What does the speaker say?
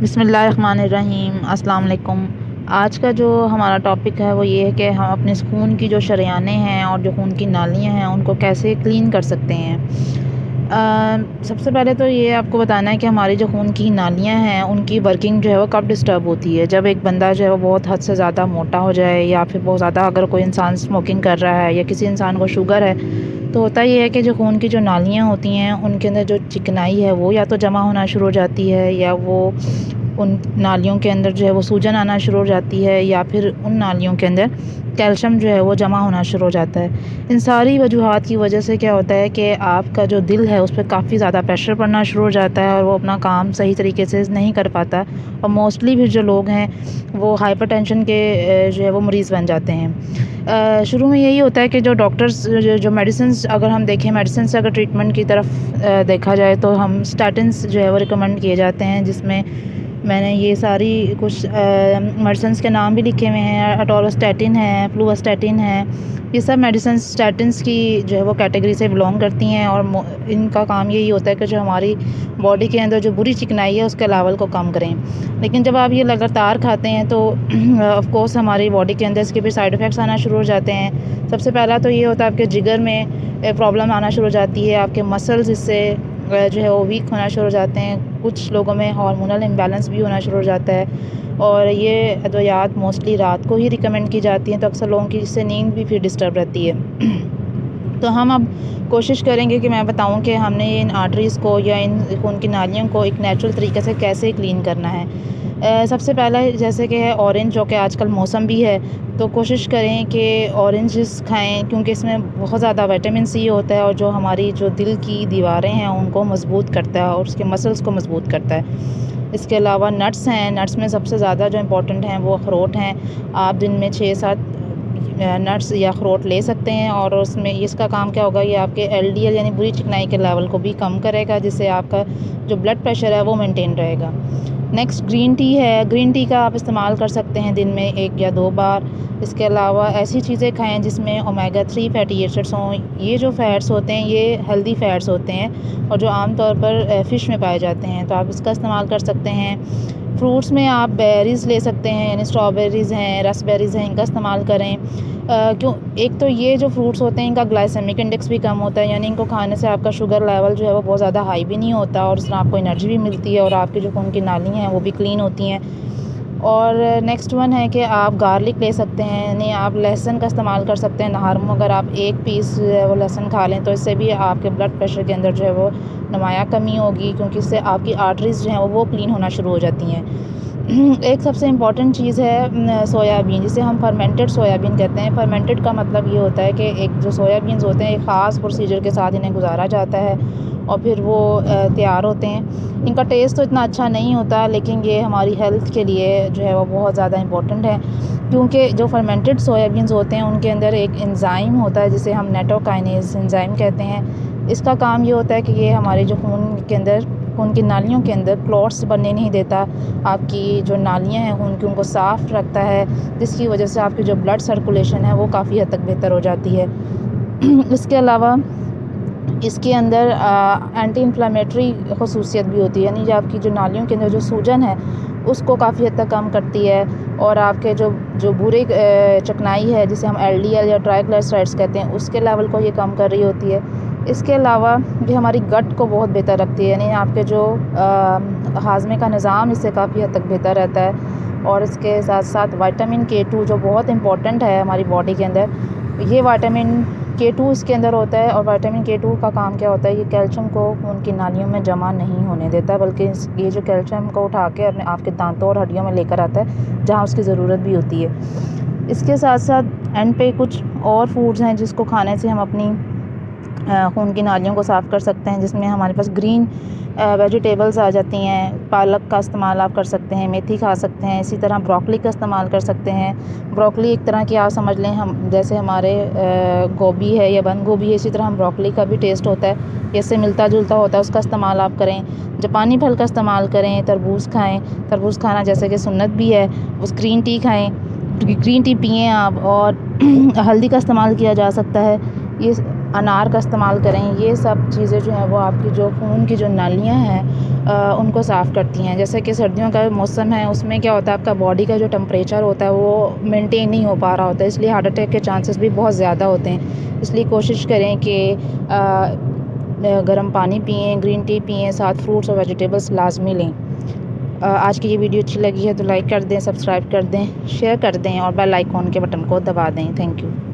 बिस्मिल्लाहिर्रहमानिर्रहीम अस्सलाम वालेकुम। आज का जो हमारा टॉपिक है वो ये है कि हम अपने खून की जो शरेयानें हैं और जो खून की नालियाँ हैं उनको कैसे क्लीन कर सकते हैं। सबसे पहले तो ये आपको बताना है कि हमारी जो खून की नालियाँ हैं उनकी वर्किंग जो है वो कब डिस्टर्ब होती है। जब एक बंदा जो है वो बहुत हद से ज़्यादा मोटा हो जाए या फिर बहुत ज़्यादा अगर कोई इंसान स्मोकिंग कर रहा है या किसी इंसान को शुगर है, तो होता ये है कि जो खून की जो नालियाँ होती हैं उनके अंदर जो चिकनाई है वो या तो जमा होना शुरू हो जाती है या वो उन नालियों के अंदर जो है वो सूजन आना शुरू हो जाती है या फिर उन नालियों के अंदर कैल्शियम जो है वो जमा होना शुरू हो जाता है। इन सारी वजूहात की वजह से क्या होता है कि आपका जो दिल है उस पर काफ़ी ज़्यादा प्रेशर पड़ना शुरू हो जाता है और वो अपना काम सही तरीके से नहीं कर पाता और मोस्टली फिर जो लोग हैं वो हाइपरटेंशन के जो है वो मरीज़ बन जाते हैं। शुरू में यही होता है कि जो डॉक्टर्स जो मेडिसिन्स अगर हम देखें मेडिसिन से अगर ट्रीटमेंट की तरफ देखा जाए तो हम स्टैटिन्स जो है वो रिकमेंड किए जाते हैं, जिसमें मैंने ये सारी कुछ मेडिसिन्स के नाम भी लिखे हुए हैं। अटोलोस्टैटिन है, फ्लूवास्टैटिन है, ये सब मेडिसिन स्टैटिन्स की जो है वो कैटेगरी से बिलोंग करती हैं और इनका काम यही होता है कि जो हमारी बॉडी के अंदर जो बुरी चिकनाई है उसके लेवल को कम करें। लेकिन जब आप ये लगातार खाते हैं तो ऑफ कोर्स हमारी बॉडी के अंदर इसके भी साइड इफ़ेक्ट्स आना शुरू हो जाते हैं। सबसे पहला तो ये होता है आपके जिगर में प्रॉब्लम आना शुरू हो जाती है, आपके मसल्स इससे जो है वो वीक होना शुरू हो जाते हैं। कुछ लोगों में हार्मोनल इम्बैलेंस भी होना शुरू हो जाता है और ये अद्वियात मोस्टली रात को ही रिकमेंड की जाती हैं, तो अक्सर लोगों की इससे नींद भी फिर डिस्टर्ब रहती है। तो हम अब कोशिश करेंगे कि मैं बताऊं कि हमने इन आर्टरीज़ को या इन खून की नालियों को एक नेचुरल तरीके से कैसे क्लीन करना है। सबसे पहला जैसे कि है ऑरेंज, जो कि आजकल मौसम भी है, तो कोशिश करें कि ऑरेंजेस खाएं क्योंकि इसमें बहुत ज़्यादा विटामिन सी होता है और जो हमारी जो दिल की दीवारें हैं उनको मज़बूत करता है और उसके मसल्स को मज़बूत करता है। इसके अलावा नट्स हैं, नट्स में सबसे ज़्यादा जो इम्पोर्टेंट हैं वो अखरोट हैं। आप दिन में 6-7 नट्स या अखरोट ले सकते हैं और उसमें इसका काम क्या होगा, ये आपके एलडीएल यानी बुरी चिकनाई के लेवल को भी कम करेगा, जिससे आपका जो ब्लड प्रेशर है वो मेंटेन रहेगा। नेक्स्ट ग्रीन टी है, ग्रीन टी का आप इस्तेमाल कर सकते हैं दिन में 1 या 2 बार। इसके अलावा ऐसी चीज़ें खाएं जिसमें ओमेगा 3 फैटी एसिड्स हों। ये जो फ़ैट्स होते हैं ये हेल्दी फ़ैट्स होते हैं और जो आमतौर पर फ़िश में पाए जाते हैं, तो आप इसका इस्तेमाल कर सकते हैं। फ्रूट्स में आप बेरीज़ ले सकते हैं, यानी स्ट्रॉबेरीज़ हैं, रसबेरीज़ हैं, इनका इस्तेमाल करें। क्यों, एक तो ये जो फ्रूट्स होते हैं इनका ग्लाइसेमिक इंडेक्स भी कम होता है, यानी इनको खाने से आपका शुगर लेवल जो है वो बहुत ज़्यादा हाई भी नहीं होता और उसमें आपको एनर्जी भी मिलती है और आपकी जो खून की नालियाँ हैं वो भी क्लीन होती हैं। और नेक्स्ट वन है कि आप गार्लिक ले सकते हैं, यानी आप लहसुन का इस्तेमाल कर सकते हैं नहार में। अगर आप 1 पीस वो लहसुन खा लें तो इससे भी आपके ब्लड प्रेशर के अंदर जो है वो नुमाया कमी होगी, क्योंकि इससे आपकी आर्टरीज़ जो हैं वो क्लीन होना शुरू हो जाती हैं। एक सबसे इम्पॉर्टेंट चीज़ है सोयाबीन, जिसे हम फर्मेंटेड सोयाबीन कहते हैं। फर्मेंटेड का मतलब ये होता है कि एक जो सोयाबीन्स होते हैं एक ख़ास प्रोसीजर के साथ इन्हें गुजारा जाता है और फिर वो तैयार होते हैं। इनका टेस्ट तो इतना अच्छा नहीं होता, लेकिन ये हमारी हेल्थ के लिए जो है वो बहुत ज़्यादा इम्पोर्टेंट है, क्योंकि जो फर्मेंटेड सोयाबीन्स होते हैं उनके अंदर एक एंजाइम होता है जिसे हम नेटोकाइनेज एंजाइम कहते हैं। इसका काम ये होता है कि ये हमारे जो खून की नालियों के अंदर क्लॉट्स बनने नहीं देता, आपकी जो नालियाँ हैं खून की उनको साफ़ रखता है, जिसकी वजह से आपकी जो ब्लड सर्कुलेशन है वो काफ़ी हद तक बेहतर हो जाती है। इसके अलावा इसके अंदर एंटी इन्फ्लेमेटरी ख़ुसूसियत भी होती है, यानी जो आपकी जो नालियों के अंदर जो सूजन है उसको काफ़ी हद तक कम करती है और आपके जो बुरे चिकनाई है जिसे हम एलडीएल या ट्राइग्लिसराइड्स कहते हैं उसके लेवल को ये कम कर रही होती है। इसके अलावा ये हमारी गट को बहुत बेहतर रखती है, यानी आपके जो हाज़मे का निज़ाम इससे काफ़ी हद तक बेहतर रहता है। और इसके साथ साथ विटामिन K2 जो बहुत इम्पोर्टेंट है हमारी बॉडी के अंदर, ये विटामिन K2 इसके अंदर होता है और विटामिन K2 का काम क्या होता है, ये कैल्शियम को उनकी नालियों में जमा नहीं होने देता, बल्कि ये जो कैल्शियम को उठा के अपने आपके दांतों और हड्डियों में लेकर आता है जहाँ उसकी ज़रूरत भी होती है। इसके साथ साथ एंड पे कुछ और फूड्स हैं जिसको खाने से हम अपनी खून की नालियों को साफ़ कर सकते हैं, जिसमें हमारे पास ग्रीन वेजिटेबल्स आ जाती हैं। पालक का इस्तेमाल आप कर सकते हैं, मेथी खा सकते हैं, इसी तरह ब्रोकली का इस्तेमाल कर सकते हैं। ब्रोकली एक तरह की आप समझ लें, हम जैसे हमारे गोभी है या बंद गोभी है, इसी तरह हम ब्रोकली का भी टेस्ट होता है, इससे मिलता जुलता होता है, उसका इस्तेमाल आप करें। जापानी फल का इस्तेमाल करें, तरबूज खाएँ, तरबूज खाना जैसे कि सुन्नत भी है। उस ग्रीन टी खाएँ, ग्रीन टी पिएँ आप, और हल्दी का इस्तेमाल किया जा सकता है। ये अनार का इस्तेमाल करें। ये सब चीज़ें जो हैं वो आपकी जो खून की जो नालियाँ हैं उनको साफ़ करती हैं। जैसे कि सर्दियों का मौसम है, उसमें क्या होता है, आपका बॉडी का जो टेम्परेचर होता है वो मेंटेन नहीं हो पा रहा होता है, इसलिए हार्ट अटैक के चांसेस भी बहुत ज़्यादा होते हैं। इसलिए कोशिश करें कि गर्म पानी पिएँ, ग्रीन टी पिएँ, साथ फ्रूट्स और वेजिटेबल्स लाज़मी लें। आज की ये वीडियो अच्छी लगी है तो लाइक कर दें, सब्सक्राइब कर दें, शेयर कर दें और बेल आइकॉन के बटन को दबा दें। Thank you.